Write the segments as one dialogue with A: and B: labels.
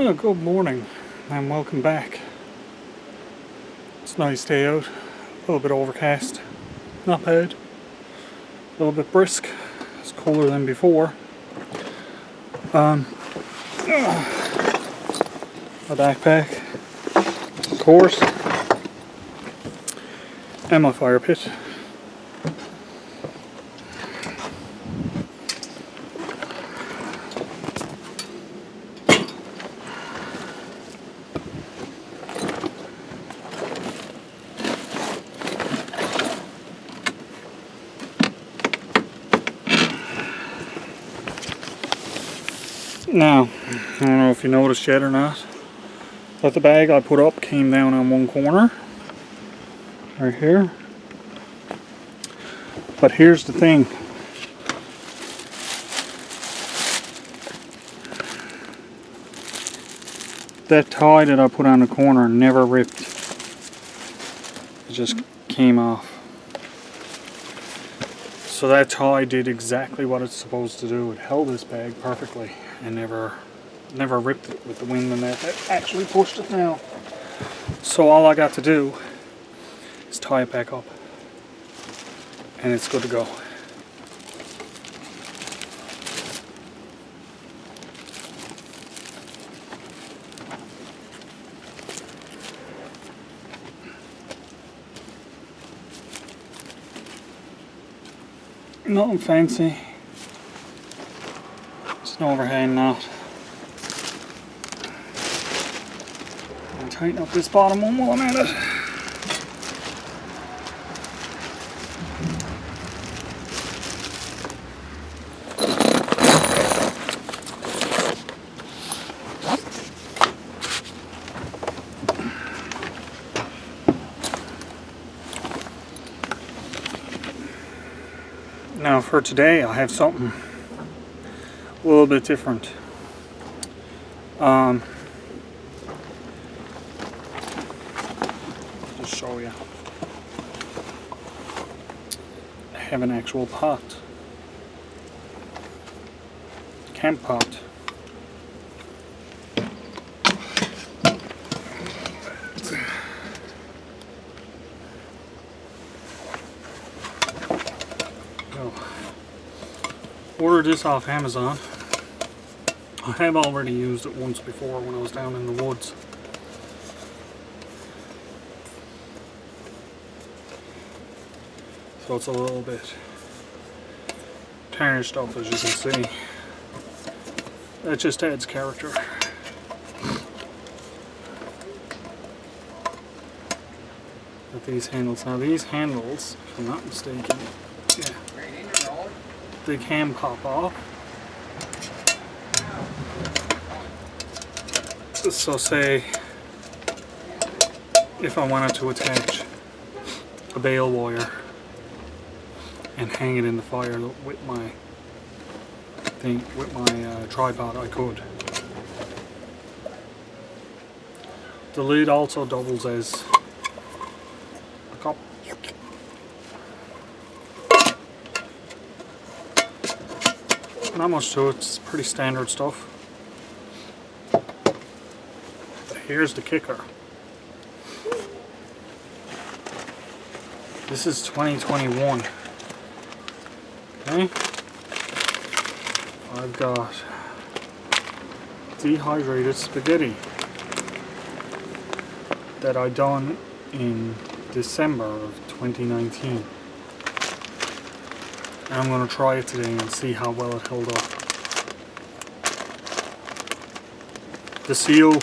A: Oh, good morning and welcome back. It's a nice day out, a little bit overcast, not bad, a little bit brisk, it's cooler than before. My backpack, of course, and my fire pit. Now, I don't know if you noticed yet or not, but the bag I put up came down on one corner, right here. But here's the thing. That tie that I put on the corner never ripped. It just came off. So that tie did exactly what it's supposed to do. It held this bag perfectly and never ripped it with the wind, and that actually pushed it now. So all I got to do is tie it back up and it's good to go. Nothing fancy, just an overhand knot. I'll tighten up this bottom one while I'm at it. Now for today I have something a little bit different. Just show you. I have an actual pot. Camp pot. Ordered this off Amazon. I have already used it once before when I was down in the woods. So it's a little bit tarnished up, as you can see. That just adds character. But these handles, if I'm not mistaken, yeah, they can pop off. So say if I wanted to attach a bale wire and hang it in the fire with my tripod, I could. The lid also doubles as a cup. Not much to it, it's pretty standard stuff. But here's the kicker. This is 2021. Okay? I've got dehydrated spaghetti that I done in December of 2019. And I'm going to try it today and see how well it held up. The seal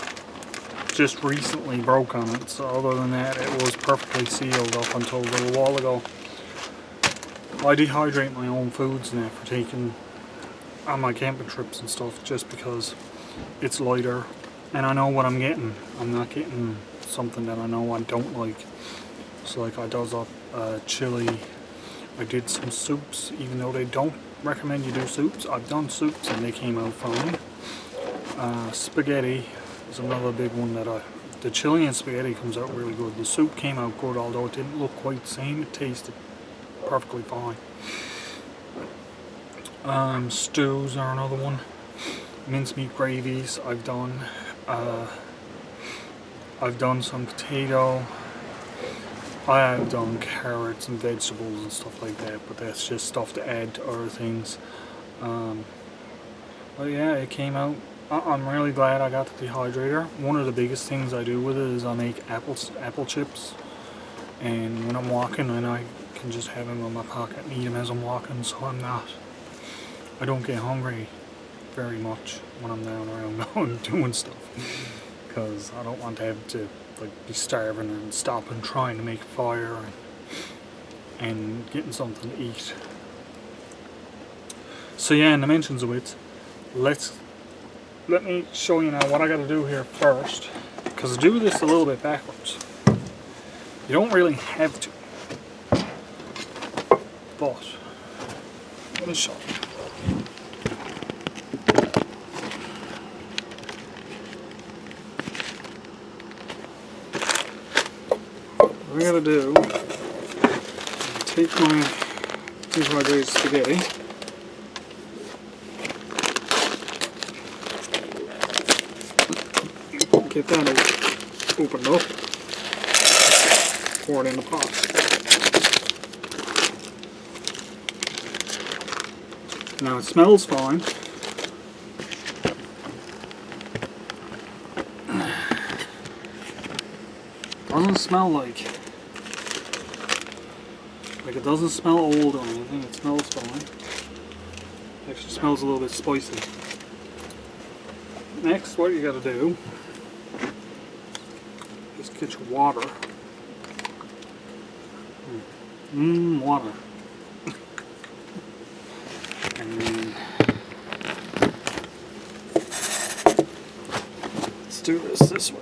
A: just recently broke on it, so other than that it was perfectly sealed up until a little while ago. I dehydrate my own foods now for taking on my camping trips and stuff, just because it's lighter and I know what I'm getting. I'm not getting something that I know I don't like. So like I does up chili. I did some soups, even though they don't recommend you do soups. I've done soups and they came out fine. Spaghetti is another big one that the chili and spaghetti comes out really good. The soup came out good, although it didn't look quite the same. It tasted perfectly fine. Stews are another one. Mincemeat gravies I've done. I've done some potato. I have done carrots and vegetables and stuff like that, but that's just stuff to add to other things. But yeah, it came out. I'm really glad I got the dehydrator. One of the biggest things I do with it is I make apple chips, and when I'm walking, and I can just have them in my pocket and eat them as I'm walking, so I don't get hungry very much when I'm down around going doing stuff, because I don't want to have to like be starving and stopping trying to make a fire and getting something to eat. So yeah, in the mentions of it, let me show you now what I got to do here first, because I do this a little bit backwards. You don't really have to, but let me show you. What I gotta do, take my dehydrated spaghetti, get that opened up, pour it in the pot. Now it smells fine. Doesn't smell like it doesn't smell old or anything. It smells fine. It actually smells a little bit spicy. Next, what you gotta do is get your water. Water. And then let's do this way.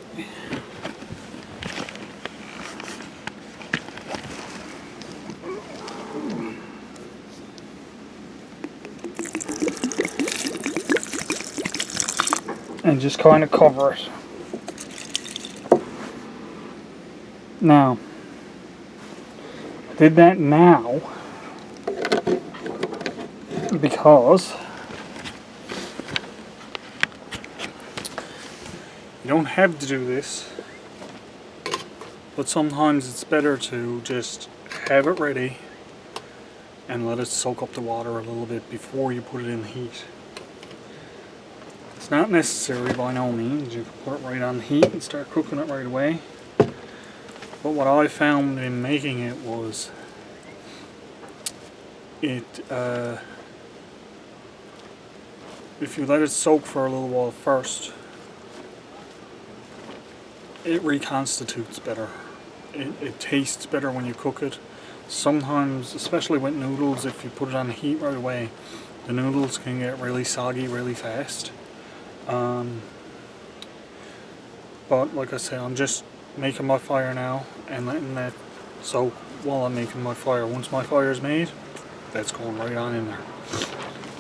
A: And just kind of cover it. Now, I did that now because you don't have to do this, but sometimes it's better to just have it ready and let it soak up the water a little bit before you put it in the heat. It's not necessary by no means. You can put it right on the heat and start cooking it right away. But what I found in making it was if you let it soak for a little while first, it reconstitutes better. It tastes better when you cook it. Sometimes, especially with noodles, if you put it on the heat right away, the noodles can get really soggy really fast. But like I said, I'm just making my fire now and letting that soak while I'm making my fire. Once my fire is made, that's going right on in there.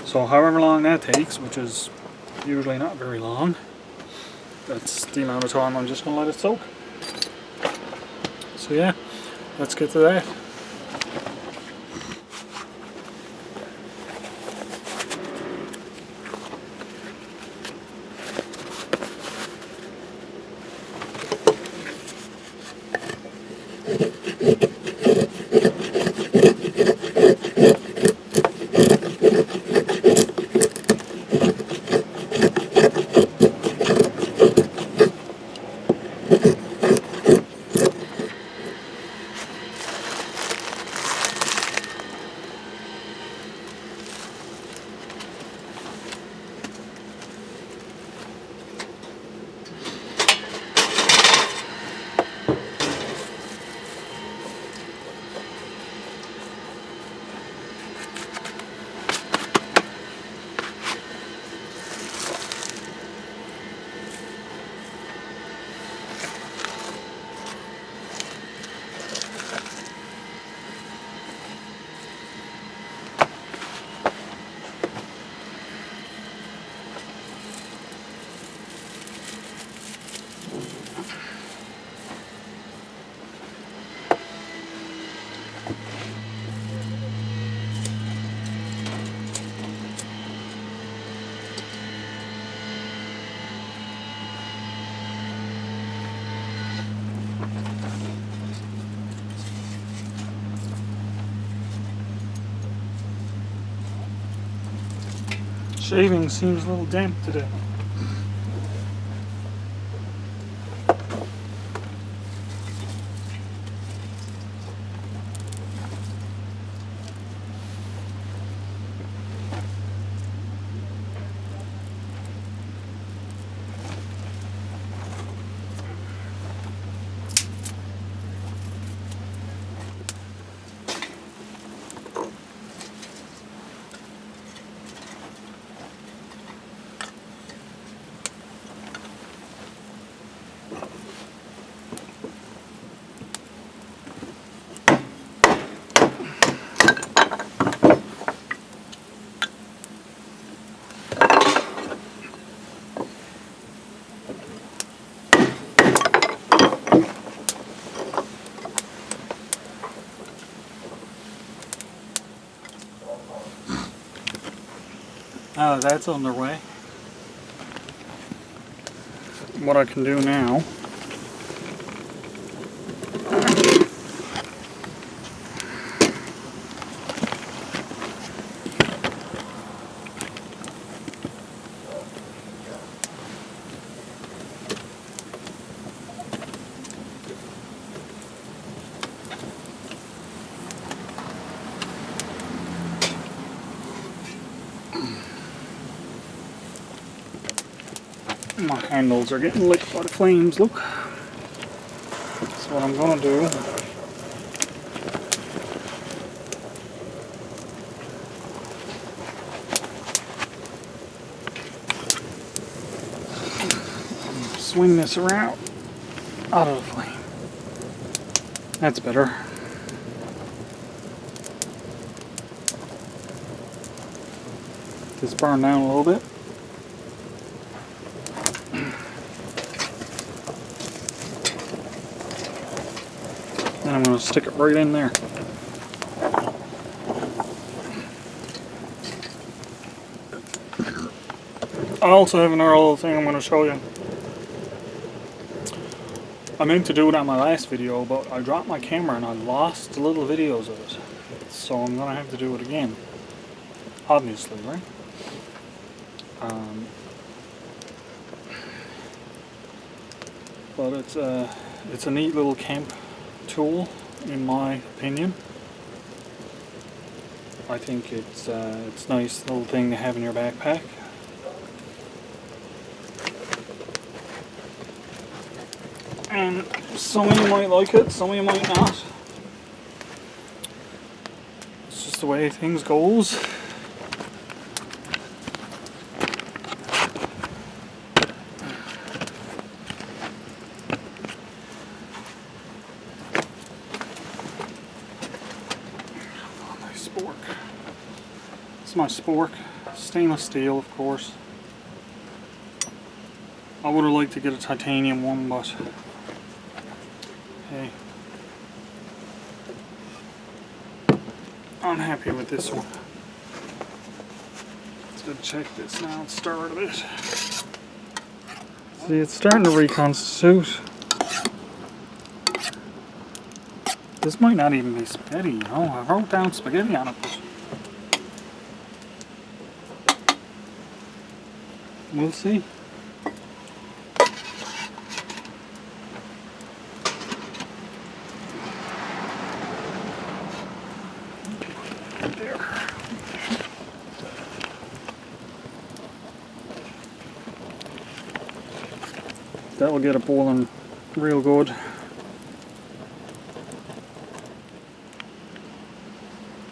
A: So however long that takes, which is usually not very long, that's the amount of time I'm just going to let it soak. So yeah, let's get to that. Shaving seems a little damp today. Now that that's underway, what I can do now my handles are getting lit by the flames, look. So what I'm gonna do swing this around out of the flame. That's better. Just burn down a little bit. And I'm going to stick it right in there. I also have another little thing I'm going to show you. I meant to do it on my last video, but I dropped my camera and I lost the little videos of it. So I'm going to have to do it again. Obviously, right? But it's a neat little camp tool, in my opinion. I think it's a nice little thing to have in your backpack. And some of you might like it, some of you might not. It's just the way things goes. Spork. It's my spork, stainless steel, of course. I would have liked to get a titanium one, but hey, I'm happy with this one. Let's go check this now and start a bit. See, it's starting to reconstitute. This might not even be spaghetti, you know. I wrote down spaghetti on it, but we'll see. There. That'll get it boiling real good.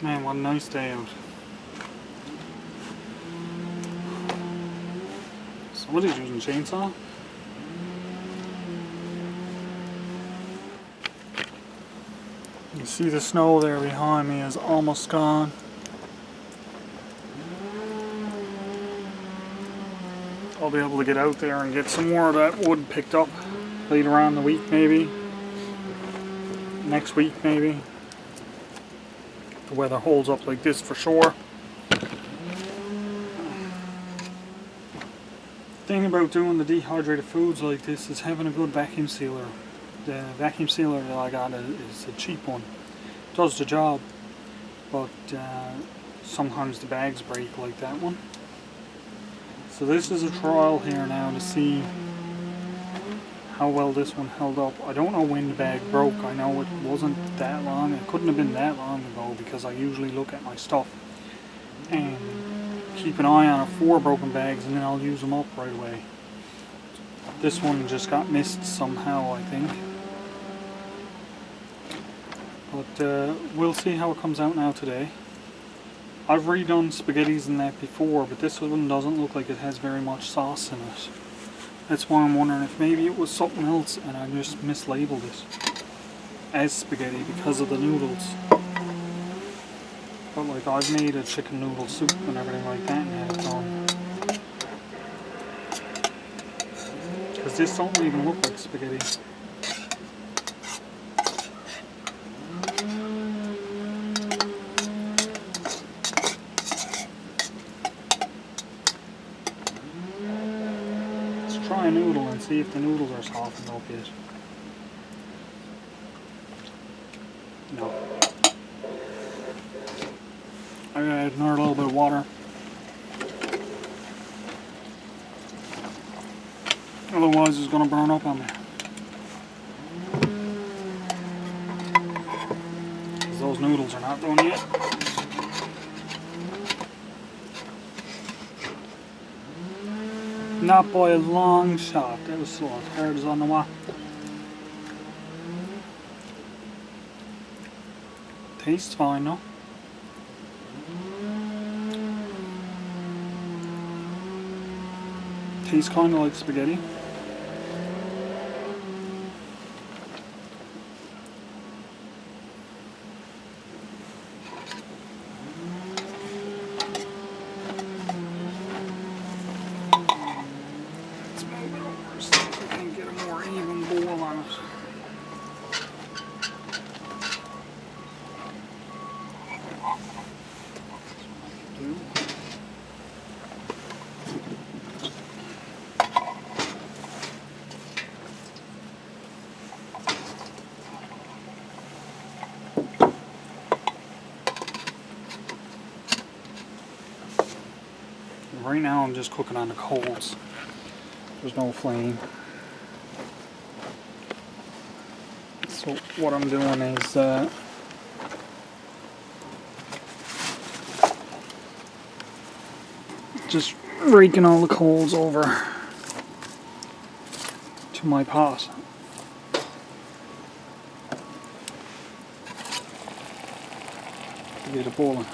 A: Man, what a nice day out. Somebody's using a chainsaw. You see the snow there behind me is almost gone. I'll be able to get out there and get some more of that wood picked up later on in the week, maybe. Next week, maybe. The weather holds up like this for sure. The thing about doing the dehydrated foods like this is having a good vacuum sealer The vacuum sealer that I got is a cheap one. It does the job, but sometimes the bags break like that one. So this is a trial here now to see how well this one held up. I don't know when the bag broke. I know it wasn't that long. It couldn't have been that long ago because I usually look at my stuff and keep an eye on 4 broken bags and then I'll use them up right away. This one just got missed somehow, I think. But we'll see how it comes out now today. I've redone spaghettis and that before, but this one doesn't look like it has very much sauce in it. That's why I'm wondering if maybe it was something else and I just mislabeled it as spaghetti because of the noodles. But like, I've made a chicken noodle soup and everything like that and had it on. Because this don't even look like spaghetti. Try a noodle and see if the noodles are softened up yet. No. I gotta add another little bit of water. Otherwise it's gonna burn up on me. Because those noodles are not done yet. Not by a long shot. That was so as hard as on the wok. Tastes fine though. Tastes kind of like spaghetti. Right now I'm just cooking on the coals. There's no flame. So what I'm doing is just raking all the coals over to my pot. To get it boiling.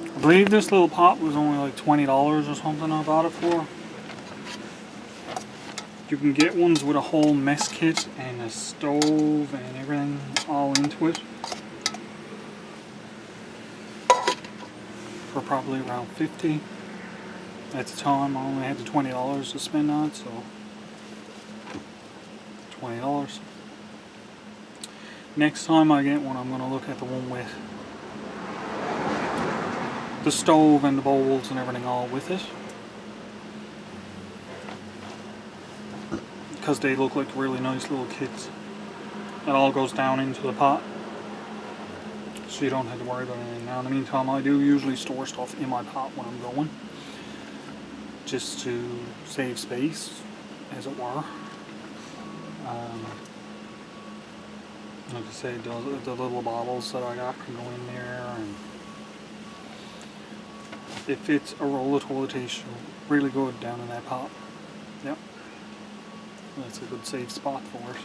A: I believe this little pot was only like $20 or something I bought it for. You can get ones with a whole mess kit and a stove and everything all into it for probably around $50. At the time I only had the $20 to spend on it, so $20. Next time I get one I'm going to look at the one with the stove and the bowls and everything all with it, because they look like really nice little kits. It all goes down into the pot, so you don't have to worry about anything. Now in the meantime I do usually store stuff in my pot when I'm going, just to save space, as it were. Like I say, the little bottles that I got can go in there, and it fits a roll of toilet tissue really good down in that pot. Yep. That's a good safe spot for it.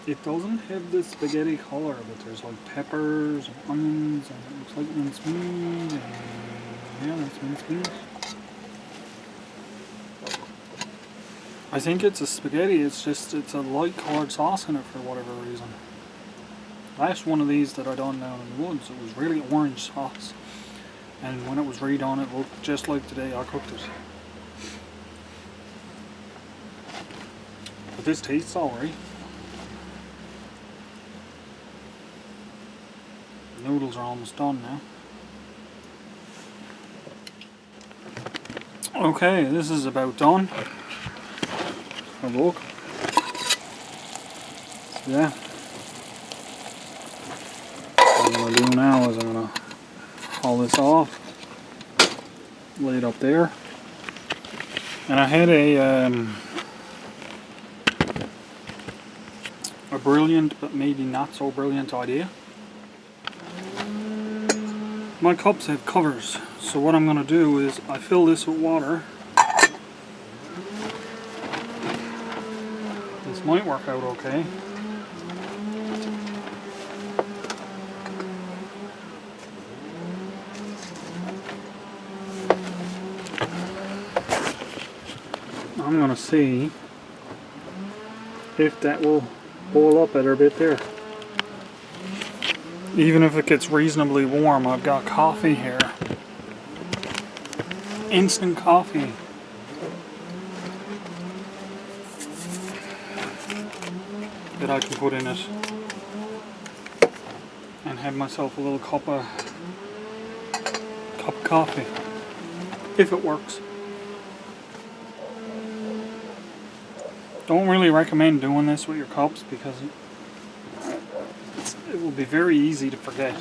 A: It doesn't have the spaghetti color, but there's like peppers and onions and it looks like minced meat and yeah, that's minced meat. I think it's a spaghetti, it's a light colored sauce in it for whatever reason. Last one of these that I done down in the woods, it was really orange sauce. And when it was redone, it looked just like the day I cooked it. But this tastes alright. The noodles are almost done now. Okay, this is about done. Have a look. So yeah. What I'm going to do now is I'm going to haul this off. Lay it up there. And I had a brilliant but maybe not so brilliant idea. My cups have covers, so what I'm going to do is I fill this with water. This might work out okay. I'm going to see if that will boil up a bit there. Even if it gets reasonably warm, I've got coffee here. Instant coffee. That I can put in it. And have myself a little cup of coffee. If it works. Don't really recommend doing this with your cups because it will be very easy to forget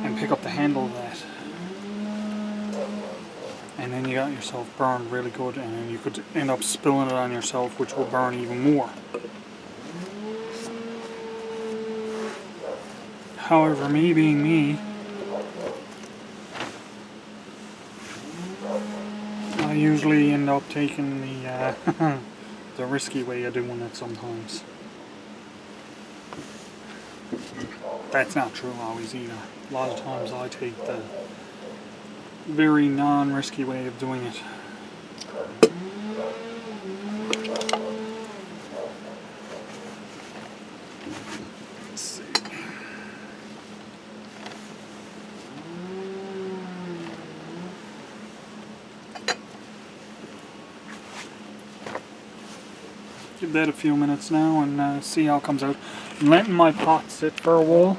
A: and pick up the handle of that. And then you got yourself burned really good, and then you could end up spilling it on yourself, which will burn even more. However, me being me, I usually end up taking the the risky way of doing it sometimes. That's not true always either. A lot of times I take the very non-risky way of doing it. Let's see. Give that a few minutes now and see how it comes out. I'm letting my pot sit for a while,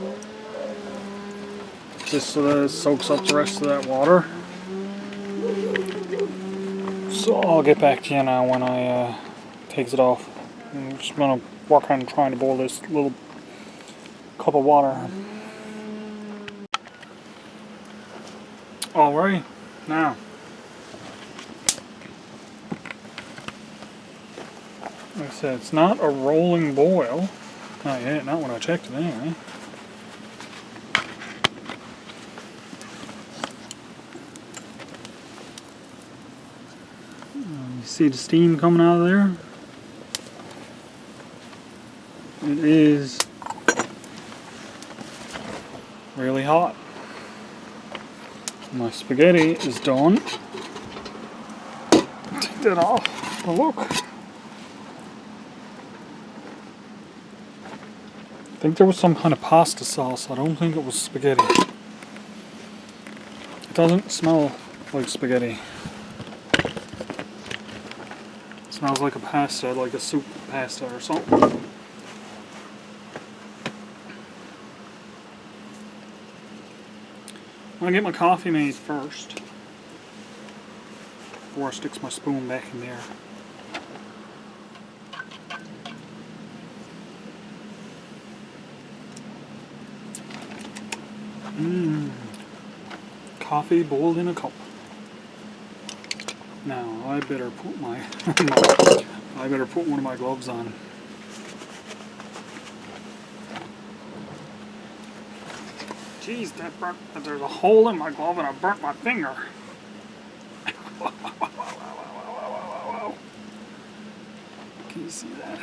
A: just so that it soaks up the rest of that water. So I'll get back to you now when I takes it off. I'm just gonna work on trying to boil this little cup of water. Alright, now like I said, it's not a rolling boil. Not yet, not when I checked it anyway. You see the steam coming out of there? It is really hot. My spaghetti is done. Take that off. Oh, look. I think there was some kind of pasta sauce. I don't think it was spaghetti. It doesn't smell like spaghetti. It smells like a pasta, like a soup pasta or something. I'm gonna get my coffee made first before I stick my spoon back in there. Coffee boiled in a cup. Now I better put my I better put one of my gloves on. Jeez, that burnt. There's a hole in my glove and I burnt my finger. Can you see that?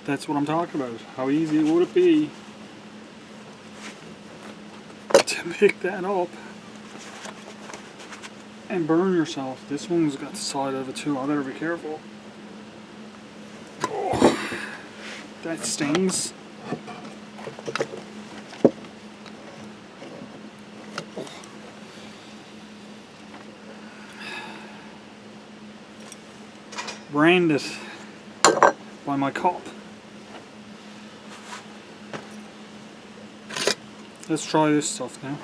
A: That's what I'm talking about. How easy would it be to pick that up and burn yourself? This one's got the side of it too. I better be careful. Oh, that stings. branded by my cup. Let's try this stuff now.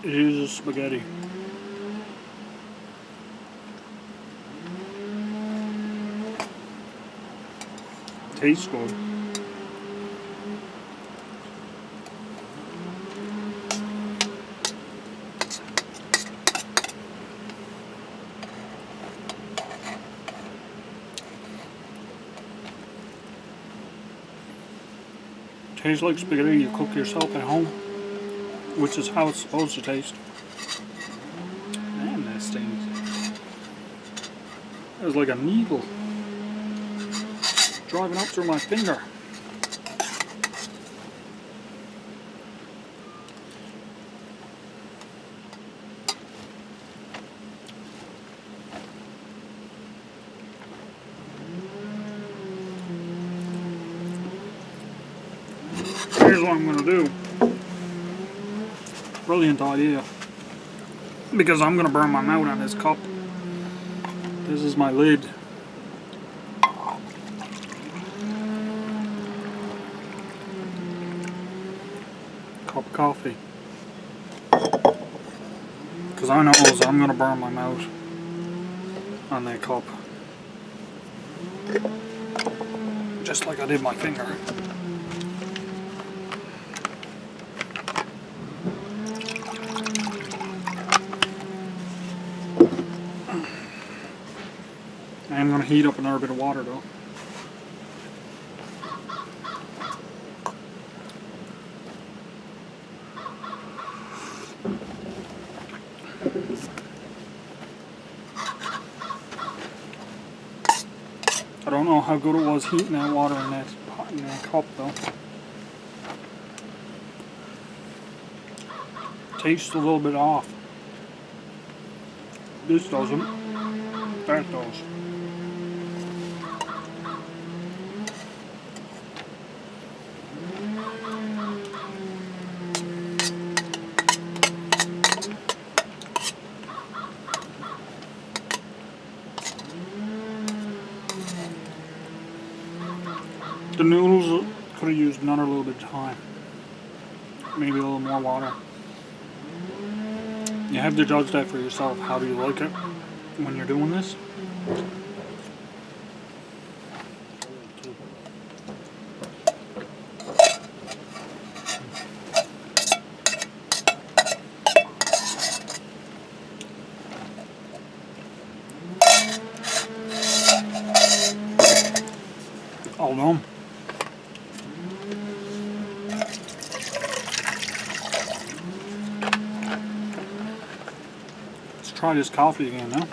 A: It is a spaghetti. Tastes good. Tastes like spaghetti you cook yourself at home, which is how it's supposed to taste. Man, that stings. It was like a needle driving up through my finger. Here's what I'm going to do. Brilliant idea. Because I'm going to burn my mouth on this cup. This is my lid. Cup of coffee. Because I know I'm going to burn my mouth on that cup. Just like I did my finger. I'm going to heat up another bit of water though. I don't know how good it was heating that water in that pot, in that cup though. Tastes a little bit off. This doesn't. That does. The noodles could have used another little bit of time. Maybe a little more water. You have to judge that for yourself. How do you like it when you're doing this? All done. Let's try this coffee again now.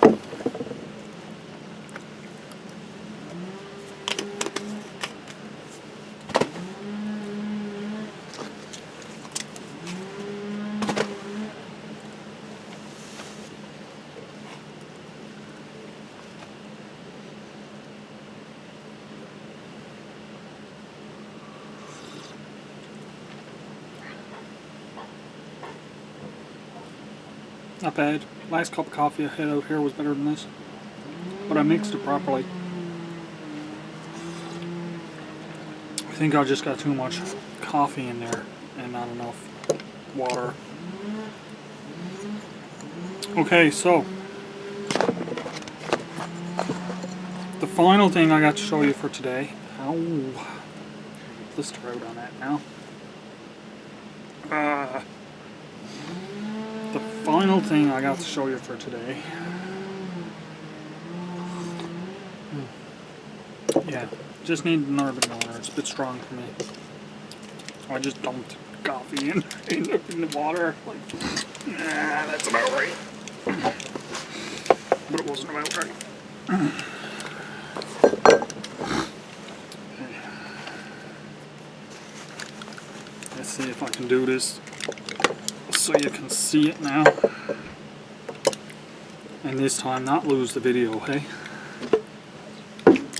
A: Not bad. Last cup of coffee I had out here was better than this. But I mixed it properly. I think I just got too much coffee in there and not enough water. Okay, so the final thing I got to show you for today. Ow. Blister out on that now. The final thing I got to show you for today. Yeah, just need another bit of water. It's a bit strong for me. I just dumped coffee in the water. Like, that's about right. but it wasn't about right. Let's see if I can do this so you can see it now. And this time not lose the video, hey?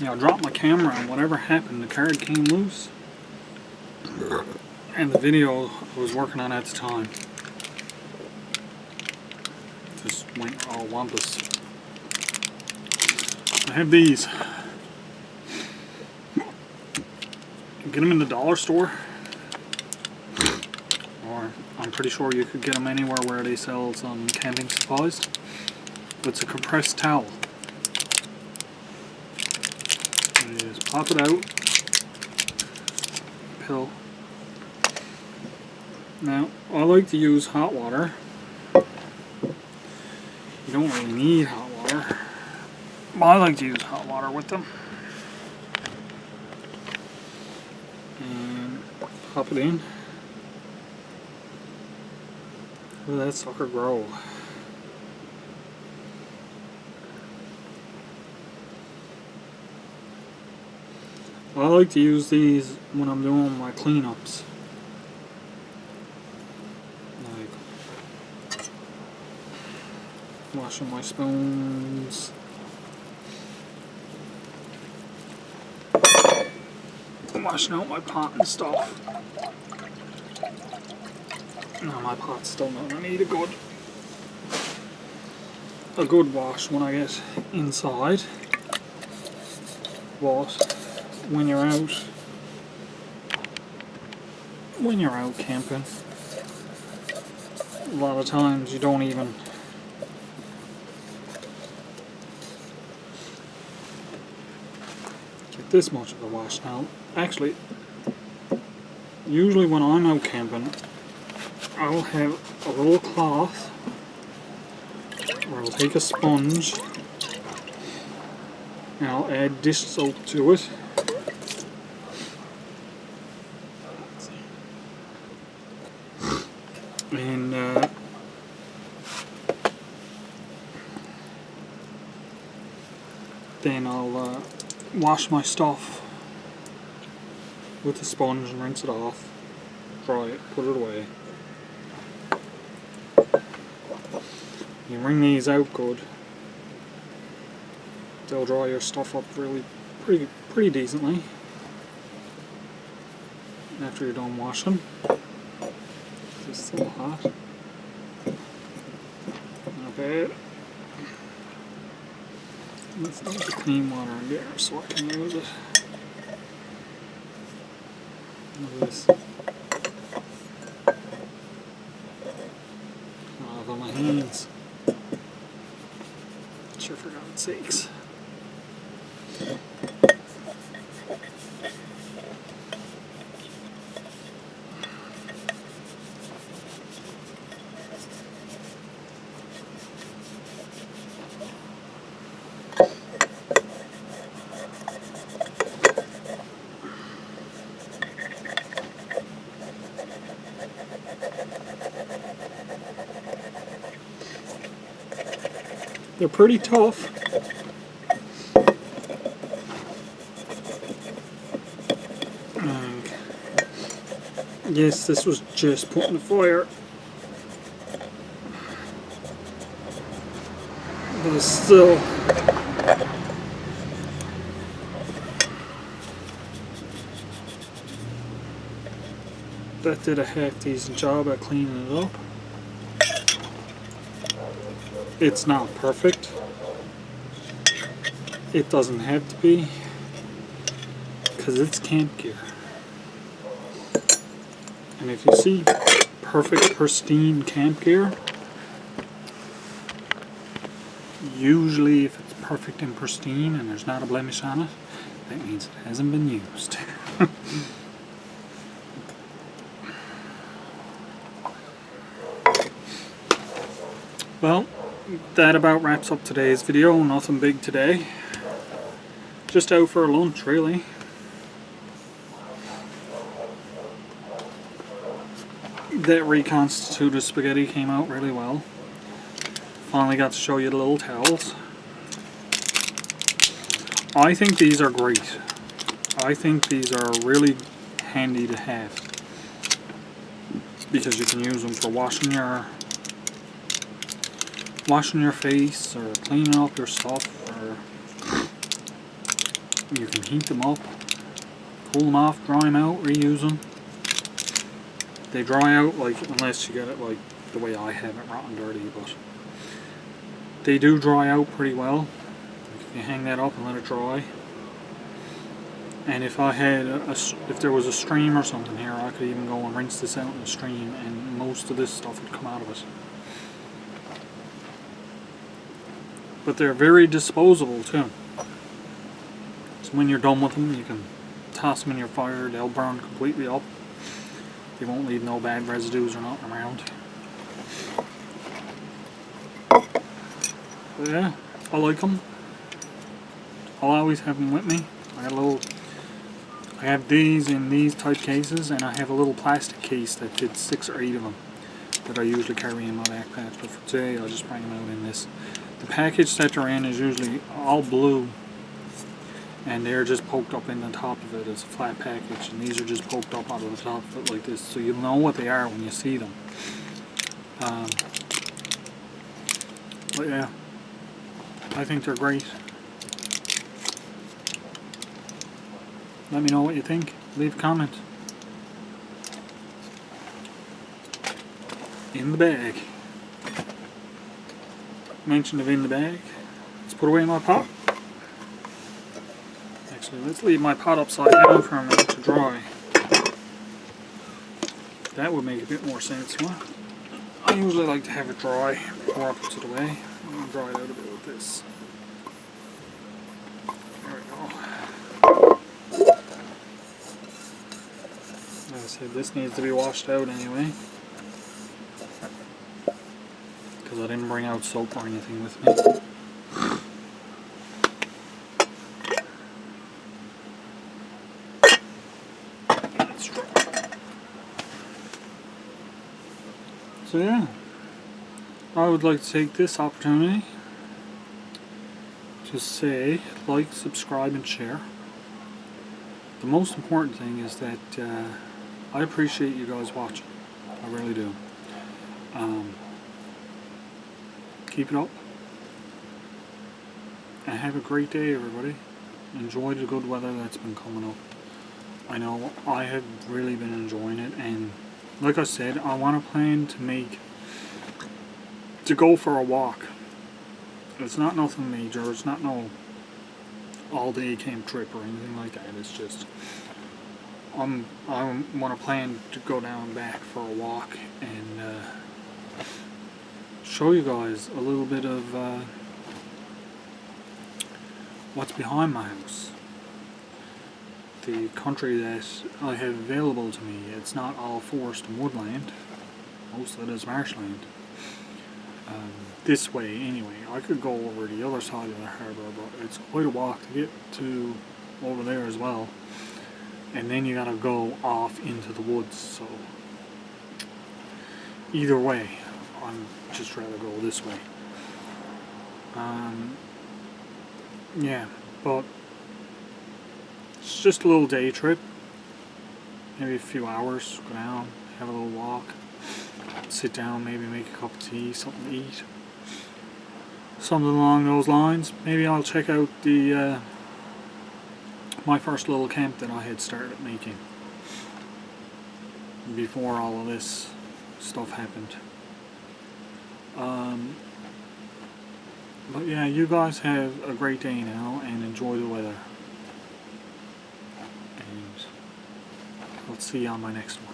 A: Yeah, I dropped my camera and whatever happened, the card came loose. And the video I was working on at the time just went all wampus. I have these. You get them in the dollar store, or I'm pretty sure you could get them anywhere where they sell some camping supplies. It's a compressed towel. You just pop it out, pill. Now, I like to use hot water. You don't really need hot water, but I like to use hot water with them. And pop it in. Let that sucker grow. I like to use these when I'm doing my cleanups. Like washing my spoons. Washing out my pot and stuff. No, my pot's still not gonna need a good wash when I get inside. But when you're out camping, a lot of times you don't even get this much of a wash. Now, actually, usually when I'm out camping, I'll have a little cloth, or I'll take a sponge and I'll add dish soap to it. And then I'll wash my stuff with the sponge and rinse it off, dry it, put it away. You wring these out good. They'll dry your stuff up really pretty decently after you're done washing. It's still hot. Not bad. Let's put the clean water in there so I can use it. Look at this. Out on my hands. Sure, for God's sakes. They're pretty tough. Yes, this was just put in the fire. But it's still that did a half decent job at cleaning it up. It's not perfect. It doesn't have to be, because it's camp gear. And if you see perfect, pristine camp gear, usually if it's perfect and pristine and there's not a blemish on it, that means it hasn't been used. Well, that about wraps up today's video. Nothing big today. Just out for a lunch, really. That reconstituted spaghetti came out really well. Finally got to show you the little towels. I think these are great. I think these are really handy to have because you can use them for washing your face or cleaning up your stuff, or you can heat them up, pull them off, dry them out, reuse them. They dry out, like, unless you get it like the way I have it, rotten dirty, but they do dry out pretty well. Like if you hang that up and let it dry. And if I had if there was a stream or something here, I could even go and rinse this out in the stream and most of this stuff would come out of it. But they're very disposable too. So when you're done with them, you can toss them in your fire, they'll burn completely up. They won't leave no bad residues or nothing around. But yeah, I like them. I'll always have them with me. I have these in these type cases, and I have a little plastic case that fits 6 or 8 of them that I usually carry in my backpack. But for today, I'll just bring them out in this. The package that they're in is usually all blue, and they're just poked up in the top of it as a flat package, and these are just poked up out of the top of it like this, so you'll know what they are when you see them. But yeah, I think they're great. Let me know what you think. Leave a comment. In the bag. Mention of in the bag. Let's put away my pot. Actually, let's leave my pot upside down for a minute to dry. That would make a bit more sense, huh? I usually like to have it dry before I put it away. I'm going to dry it out a bit with this. There we go. Like I said, this needs to be washed out anyway. Because I didn't bring out soap or anything with me. So yeah, I would like to take this opportunity to say like, subscribe, and share. The most important thing is that I appreciate you guys watching. I really do. Keep it up. And have a great day, everybody. Enjoy the good weather that's been coming up. I know I have really been enjoying it, and like I said, I want to plan to go for a walk. It's not nothing major, it's not no all-day camp trip or anything like that. It's just I want to plan to go down and back for a walk and show you guys a little bit of what's behind my house. The country that I have available to me. It's not all forest and woodland. Most of it is marshland. This way anyway. I could go over the other side of the harbour, but it's quite a walk to get to over there as well. And then you gotta go off into the woods, so either way, I'm just rather go this way. Yeah, but it's just a little day trip, maybe a few hours, go down, have a little walk, sit down, maybe make a cup of tea, something to eat, something along those lines. Maybe I'll check out the my first little camp that I had started making before all of this stuff happened. But yeah, you guys have a great day now and enjoy the weather. And I'll see you on my next one.